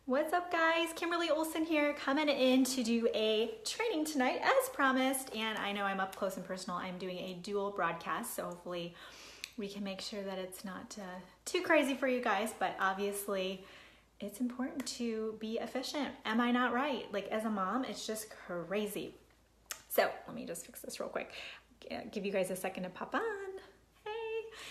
What's up guys? Kimberly Olson here, coming in to do a training tonight as promised. And I know I'm up close and personal. I'm doing a dual broadcast, so hopefully we can make sure that it's not too crazy for you guys, but obviously it's important to be efficient. Am I not right? Like as a mom, it's just crazy. So let me just fix this real quick. Give you guys a second to pop on.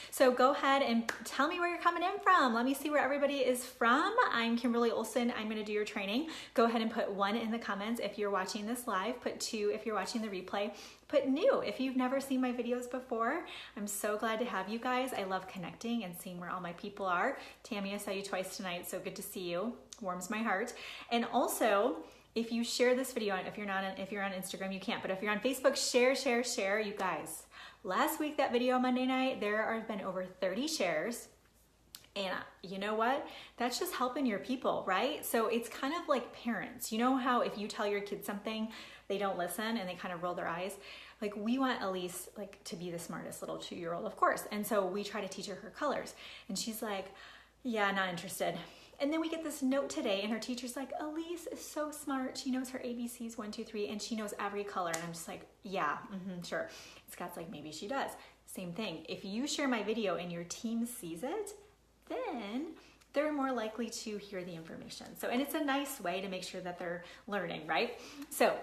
So go ahead and tell me where you're coming in from. Let me see where everybody is from. I'm Kimberly Olson. I'm going to do your training. Go ahead and put 1 in the comments if you're watching this live. Put 2 if you're watching the replay. Put new if you've never seen my videos before. I'm so glad to have you guys. I love connecting and seeing where all my people are. Tammy, I saw you twice tonight, so good to see you. Warms my heart. And also, if you share this video, if you're on Instagram, you can't, but if you're on Facebook, share, you guys. Last week, that video on Monday night, there have been over 30 shares. And you know what? That's just helping your people, right? So it's kind of like parents. You know how if you tell your kids something, they don't listen and they kind of roll their eyes? Like we want Elise to be the smartest little 2-year-old, of course. And so we try to teach her colors. And she's like, yeah, not interested. And then we get this note today and her teacher's like, Elise is so smart. She knows her ABCs 1, 2, 3, and she knows every color. And I'm just like, yeah, sure. Scott's like, maybe she does. Same thing. If you share my video and your team sees it, then they're more likely to hear the information. So, and it's a nice way to make sure that they're learning, right? So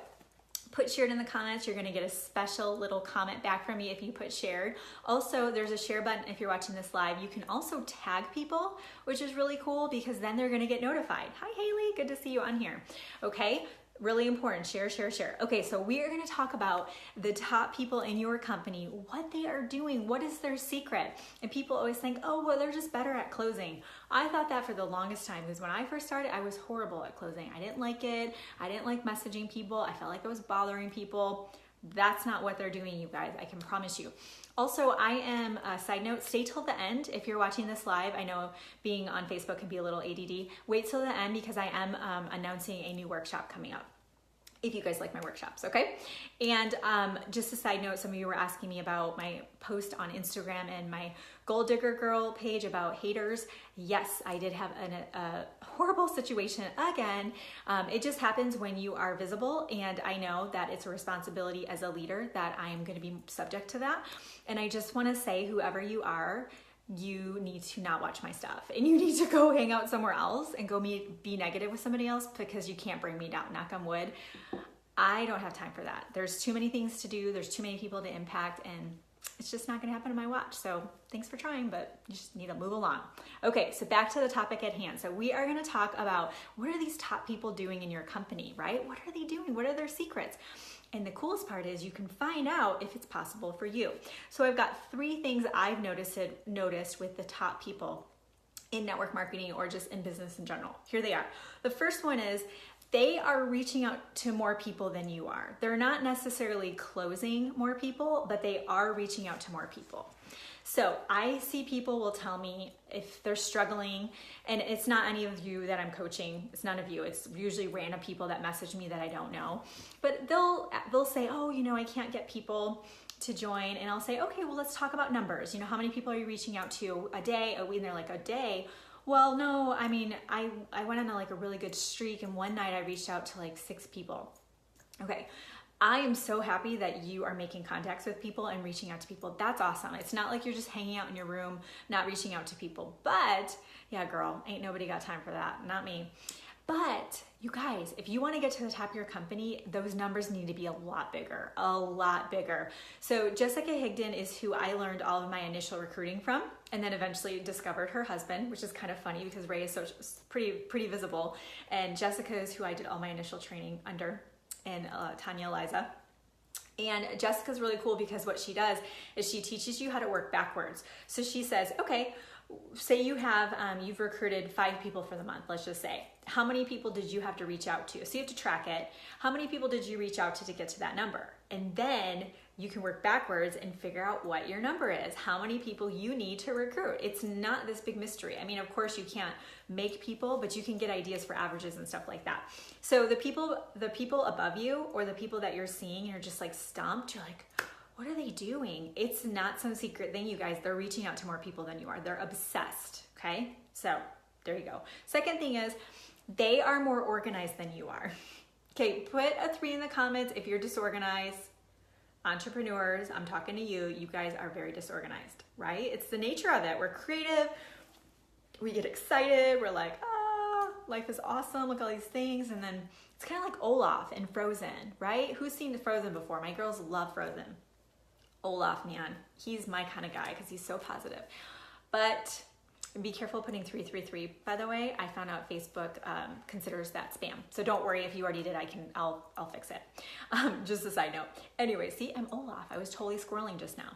put shared in the comments. You're going to get a special little comment back from me if you put shared. Also, there's a share button if you're watching this live. You can also tag people, which is really cool because then they're going to get notified. Hi, Haley. Good to see you on here. Okay. Really important. Share. Okay, so we are going to talk about the top people in your company, what they are doing, what is their secret. And people always think, oh, well, they're just better at closing. I thought that for the longest time because when I first started, I was horrible at closing. I didn't like it. I didn't like messaging people. I felt like I was bothering people. That's not what they're doing, you guys. I can promise you. Also, I am, side note, stay till the end if you're watching this live. I know being on Facebook can be a little ADD. Wait till the end because I am announcing a new workshop coming up, if you guys like my workshops, okay? And just a side note, some of you were asking me about my post on Instagram and my Gold Digger Girl page about haters. Yes, I did have a horrible situation again. It just happens when you are visible, and I know that it's a responsibility as a leader that I am gonna be subject to that. And I just wanna say, whoever you are, you need to not watch my stuff and you need to go hang out somewhere else and go be negative with somebody else because you can't bring me down, knock on wood. I don't have time for that. There's too many things to do. There's too many people to impact and it's just not gonna happen on my watch. So thanks for trying, but you just need to move along. Okay, so back to the topic at hand. So we are gonna talk about what are these top people doing in your company, right? What are they doing? What are their secrets? And the coolest part is you can find out if it's possible for you. So I've got 3 things I've noticed with the top people in network marketing or just in business in general. Here they are. The first one is they are reaching out to more people than you are. They're not necessarily closing more people, but they are reaching out to more people. So I see people will tell me if they're struggling, and it's not any of you that I'm coaching, it's none of you, it's usually random people that message me that I don't know, but they'll say, oh, you know, I can't get people to join, and I'll say, okay, well, let's talk about numbers. You know, how many people are you reaching out to a day, a week? And they're like, a day? Well, no, I mean, I went on a really good streak, and one night I reached out to 6 people. Okay. I am so happy that you are making contacts with people and reaching out to people. That's awesome. It's not like you're just hanging out in your room, not reaching out to people. But yeah, girl, ain't nobody got time for that. Not me. But you guys, if you want to get to the top of your company, those numbers need to be a lot bigger, a lot bigger. So Jessica Higdon is who I learned all of my initial recruiting from, and then eventually discovered her husband, which is kind of funny because Ray is pretty visible. And Jessica is who I did all my initial training under, and Tanya Eliza. And Jessica's really cool because what she does is she teaches you how to work backwards. So she says, okay, say you have, you've recruited 5 people for the month, let's just say. How many people did you have to reach out to? So you have to track it. How many people did you reach out to get to that number? And then you can work backwards and figure out what your number is, how many people you need to recruit. It's not this big mystery. I mean, of course you can't make people, but you can get ideas for averages and stuff like that. So the people above you or the people that you're seeing, you're just stumped, you're like, what are they doing? It's not some secret thing, you guys. They're reaching out to more people than you are. They're obsessed, okay? So there you go. Second thing is They are more organized than you are. Okay, put a 3 in the comments if you're disorganized. Entrepreneurs, I'm talking to you. You guys are very disorganized, right? It's the nature of it. We're creative. We get excited. We're like, life is awesome. Look at all these things. And then it's kind of like Olaf in Frozen, right? Who's seen Frozen before? My girls love Frozen. Olaf, man, he's my kind of guy because he's so positive. But be careful putting 333. By the way, I found out Facebook considers that spam. So don't worry if you already did. I'll fix it. Just a side note. Anyway, see, I'm Olaf. I was totally squirreling just now.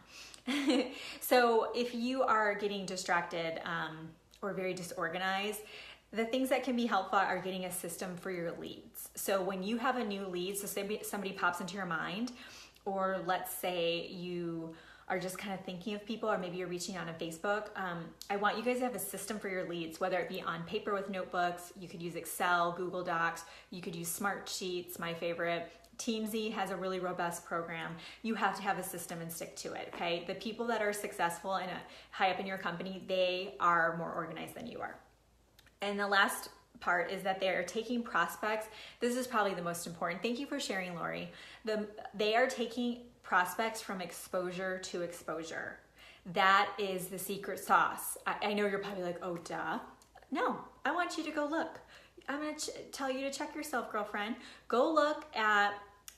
So if you are getting distracted or very disorganized, the things that can be helpful are getting a system for your leads. So when you have a new lead, so somebody pops into your mind, or let's say you are just kind of thinking of people, or maybe you're reaching out on Facebook, I want you guys to have a system for your leads, whether it be on paper with notebooks. You could use Excel, Google Docs, you could use Smartsheets, my favorite. Teamzy has a really robust program. You have to have a system and stick to it, okay? The people that are successful and high up in your company, they are more organized than you are. And the last part is that they're taking prospects. This is probably the most important. Thank you for sharing, Lori. They are taking prospects from exposure to exposure. That is the secret sauce. I know you're probably like, oh, duh. No, I want you to go look. I'm going to tell you to check yourself, girlfriend. Go look at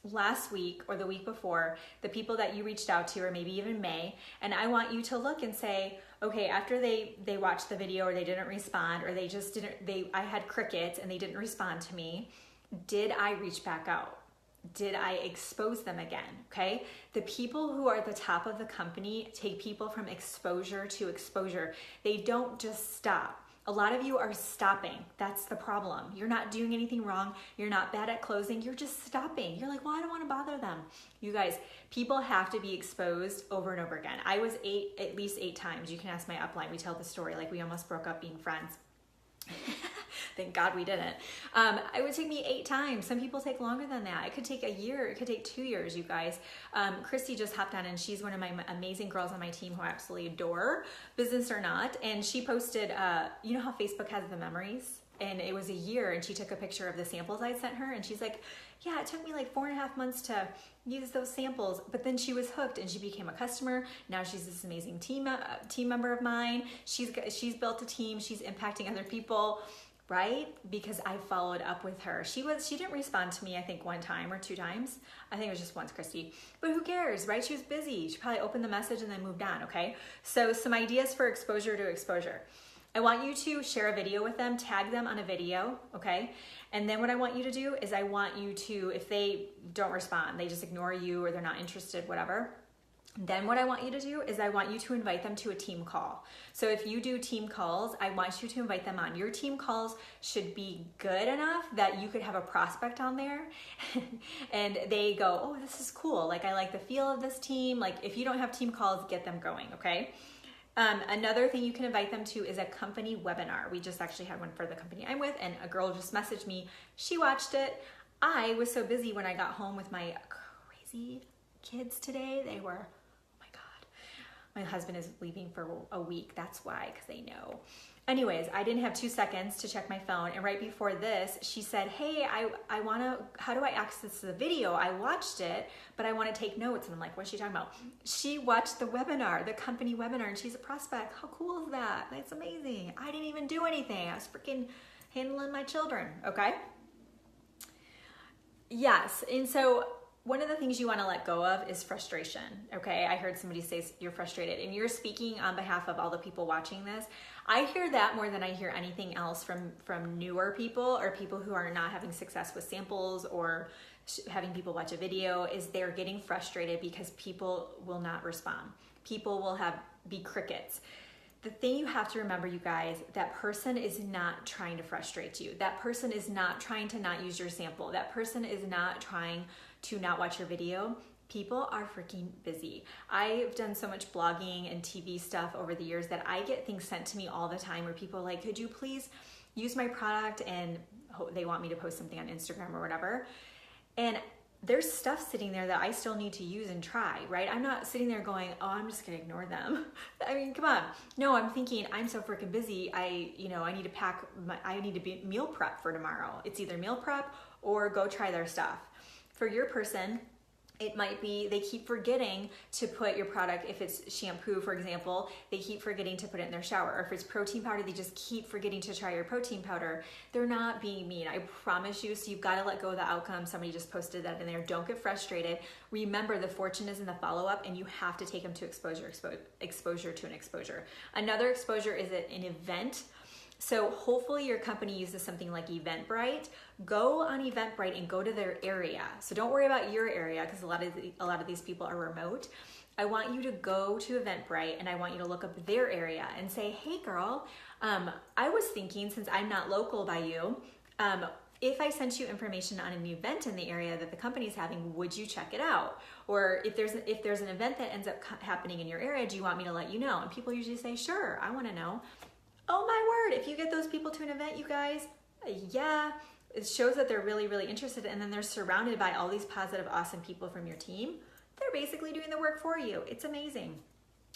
last week or the week before, the people that you reached out to, or maybe even May, and I want you to look and say, okay, after they watched the video, or they didn't respond, or I had crickets and they didn't respond to me, did I reach back out? Did I expose them again? Okay. The people who are at the top of the company take people from exposure to exposure. They don't just stop. A lot of you are stopping. That's the problem. You're not doing anything wrong. You're not bad at closing. You're just stopping. You're like, well, I don't want to bother them. You guys, people have to be exposed over and over again. I was at least 8 times. You can ask my upline. We tell the story like we almost broke up being friends. Thank God we didn't. It would take me 8 times. Some people take longer than that. It could take a year. It could take 2 years, you guys. Christy just hopped on, and she's one of my amazing girls on my team who I absolutely adore, business or not. And she posted, you know how Facebook has the memories? And it was a year, and she took a picture of the samples I sent her, and she's like, yeah, it took me like 4.5 months to use those samples, but then she was hooked and she became a customer. Now she's this amazing team member of mine. She's built a team. She's impacting other people, right? Because I followed up with her. She didn't respond to me, I think 1 time or 2 times. I think it was just once, Christy. But who cares, right? She was busy. She probably opened the message and then moved on, okay? So some ideas for exposure to exposure. I want you to share a video with them, tag them on a video, okay? And then what I want you to do is I want you to, if they don't respond, they just ignore you or they're not interested, whatever, then what I want you to do is I want you to invite them to a team call. So if you do team calls, I want you to invite them on. Your team calls should be good enough that you could have a prospect on there and they go, oh, this is cool. Like, I like the feel of this team. Like, if you don't have team calls, get them going, okay? Another thing you can invite them to is a company webinar. We just actually had one for the company I'm with, and a girl just messaged me. She watched it. I was so busy when I got home with my crazy kids today. They were, oh my God. My husband is leaving for a week. That's why, because they know. Anyways, I didn't have 2 seconds to check my phone. And right before this, she said, hey, I want to, how do I access the video? I watched it, but I want to take notes. And I'm like, what's she talking about? She watched the webinar, the company webinar, and she's a prospect. How cool is that? That's amazing. I didn't even do anything. I was freaking handling my children, okay? Yes, and so one of the things you want to let go of is frustration, okay? I heard somebody say you're frustrated, and you're speaking on behalf of all the people watching this. I hear that more than I hear anything else from newer people or people who are not having success with samples or having people watch a video, is they're getting frustrated because people will not respond. People will be crickets. The thing you have to remember, you guys, that person is not trying to frustrate you. That person is not trying to not use your sample. That person is not trying to not watch your video. People are freaking busy. I've done so much blogging and TV stuff over the years that I get things sent to me all the time where people are like, could you please use my product? And they want me to post something on Instagram or whatever. And there's stuff sitting there that I still need to use and try, right? I'm not sitting there going, oh, I'm just gonna ignore them. I mean, come on. No, I'm thinking, I'm so freaking busy. I need to I need to be meal prep for tomorrow. It's either meal prep or go try their stuff. For your person, it might be they keep forgetting to put your product, if it's shampoo, for example, they keep forgetting to put it in their shower. Or if it's protein powder, they just keep forgetting to try your protein powder. They're not being mean, I promise you. So you've got to let go of the outcome. Somebody just posted that in there. Don't get frustrated. Remember, the fortune is in the follow-up, and you have to take them to exposure to an exposure. Another exposure is at an event. So hopefully your company uses something like Eventbrite. Go on Eventbrite and go to their area. So don't worry about your area, because a lot of these people are remote. I want you to go to Eventbrite and I want you to look up their area and say, hey girl, I was thinking, since I'm not local by you, if I sent you information on an event in the area that the company's having, would you check it out? Or if there's an event that ends up happening in your area, do you want me to let you know? And people usually say, sure, I want to know. Oh my word, if you get those people to an event, you guys, yeah, it shows that they're really, really interested, and then they're surrounded by all these positive, awesome people from your team. They're basically doing the work for you. It's amazing.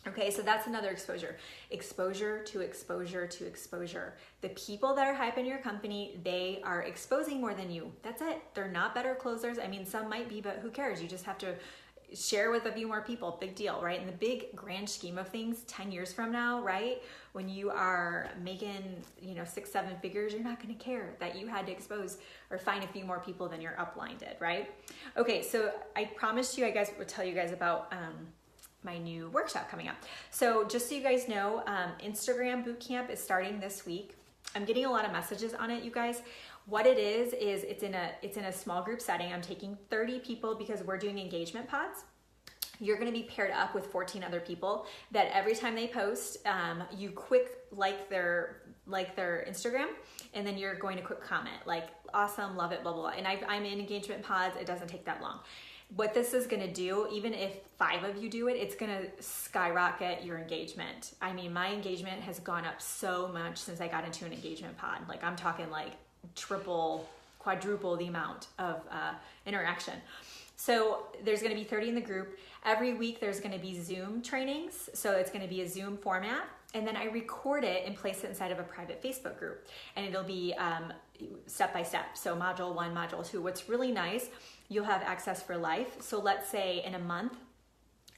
Okay, so that's another exposure. Exposure to exposure to exposure. The people that are hyping your company, they are exposing more than you. That's it. They're not better closers. I mean, some might be, but who cares? You just have to share with a few more people. Big deal, right? In the big grand scheme of things, 10 years from now, right? When you are making, 6-7 figures, you're not going to care that you had to expose or find a few more people than your upline did, right? Okay, so I promised you, I guys would tell you guys about my new workshop coming up. So just so you guys know, Instagram Bootcamp is starting this week. I'm getting a lot of messages on it, you guys. What it is it's in a small group setting. I'm taking 30 people because we're doing engagement pods. You're going to be paired up with 14 other people that every time they post, you quick like their Instagram, and then you're going to quick comment like, awesome, love it, blah, blah, blah. And I'm in engagement pods. It doesn't take that long. What this is going to do, even if 5 of you do it, it's going to skyrocket your engagement. I mean, my engagement has gone up so much since I got into an engagement pod. Like, I'm talking like triple, quadruple the amount of interaction. So there's going to be 30 in the group. Every week there's going to be Zoom trainings. So it's going to be a Zoom format. And then I record it and place it inside of a private Facebook group. And it'll be step by step. So module 1, module 2. What's really nice, you'll have access for life. So let's say in a month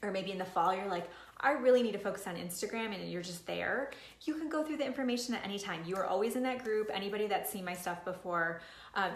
or maybe in the fall, you're like, I really need to focus on Instagram, and you're just there. You can go through the information at any time. You are always in that group. Anybody that's seen my stuff before,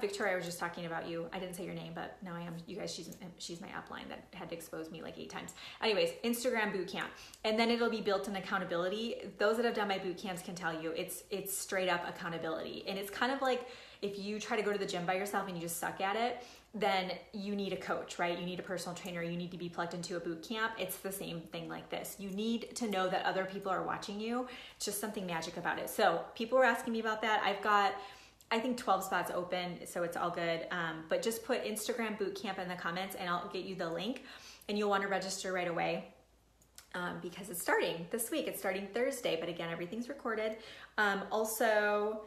Victoria, I was just talking about you. I didn't say your name, but now I am. You guys, she's my upline that had to expose me like 8 times. Anyways, Instagram Bootcamp. And then it'll be built in accountability. Those that have done my boot camps can tell you it's straight up accountability. And it's kind of like if you try to go to the gym by yourself and you just suck at it, then you need a coach, right? You need a personal trainer. You need to be plugged into a boot camp. It's the same thing like this. You need to know that other people are watching you. It's just something magic about it. So people were asking me about that. I've got, I think 12 spots open, so it's all good. But just put Instagram Bootcamp in the comments and I'll get you the link, and you'll want to register right away. Because it's starting this week. It's starting Thursday, but again, everything's recorded. Also,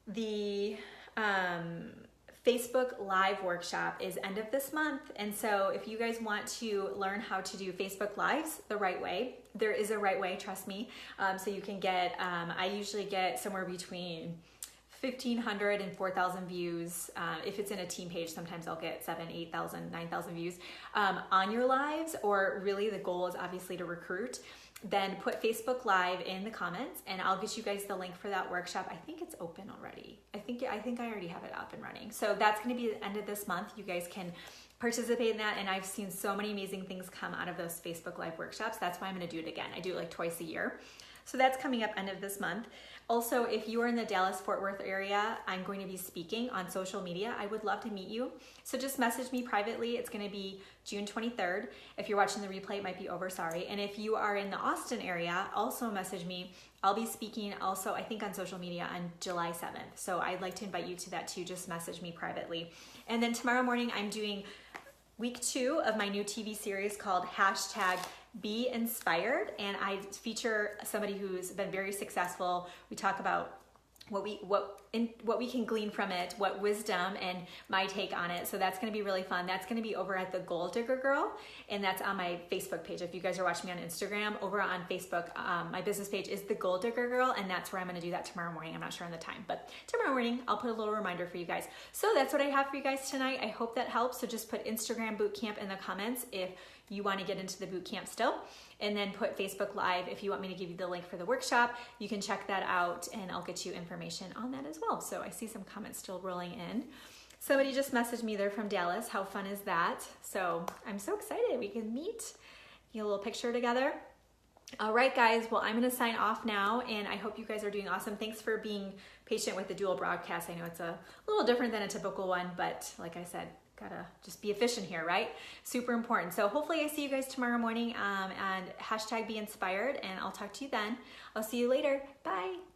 the Facebook Live workshop is end of this month. And so if you guys want to learn how to do Facebook Lives the right way, there is a right way, trust me. So you can get, I usually get somewhere between 1,500 and 4,000 views. If it's in a team page, sometimes I'll get 7,000, 8,000, 9,000 views on your lives, or really the goal is obviously to recruit. Then put Facebook Live in the comments and I'll get you guys the link for that workshop. I think it's open already. I think I already have it up and running. So that's going to be the end of this month. You guys can participate in that, and I've seen so many amazing things come out of those Facebook Live workshops. That's why I'm going to do it again. I do it like twice a year. So that's coming up end of this month. Also, if you are in the Dallas-Fort Worth area, I'm going to be speaking on social media. I would love to meet you. So just message me privately. It's going to be June 23rd. If you're watching the replay, it might be over, sorry. And if you are in the Austin area, also message me. I'll be speaking also, I think, on social media on July 7th. So I'd like to invite you to that too. Just message me privately. And then tomorrow morning, I'm doing week 2 of my new TV series called #Be Inspired, and I feature somebody who's been very successful. We talk about what we can glean from it, what wisdom and my take on it. So that's going to be really fun. That's going to be over at the Goal Digger Girl, and that's on my Facebook page. If you guys are watching me on Instagram, over on Facebook, my business page is the Goal Digger Girl, and that's where I'm going to do that tomorrow morning. I'm not sure on the time, but tomorrow morning I'll put a little reminder for you guys. So that's what I have for you guys tonight. I hope that helps. So just put Instagram Bootcamp in the comments if you want to get into the boot camp still, and then put Facebook Live if you want me to give you the link for the workshop. You can check that out and I'll get you information on that as well. So I see some comments still rolling in. Somebody just messaged me, they're from Dallas. How fun is that? So I'm so excited we can meet, get a little picture together. All right, guys, well, I'm gonna sign off now, and I hope you guys are doing awesome. Thanks for being patient with the dual broadcast. I know it's a little different than a typical one, but like I said, gotta just be efficient here, right? Super important. So hopefully I see you guys tomorrow morning, and hashtag be inspired, and I'll talk to you then. I'll see you later. Bye.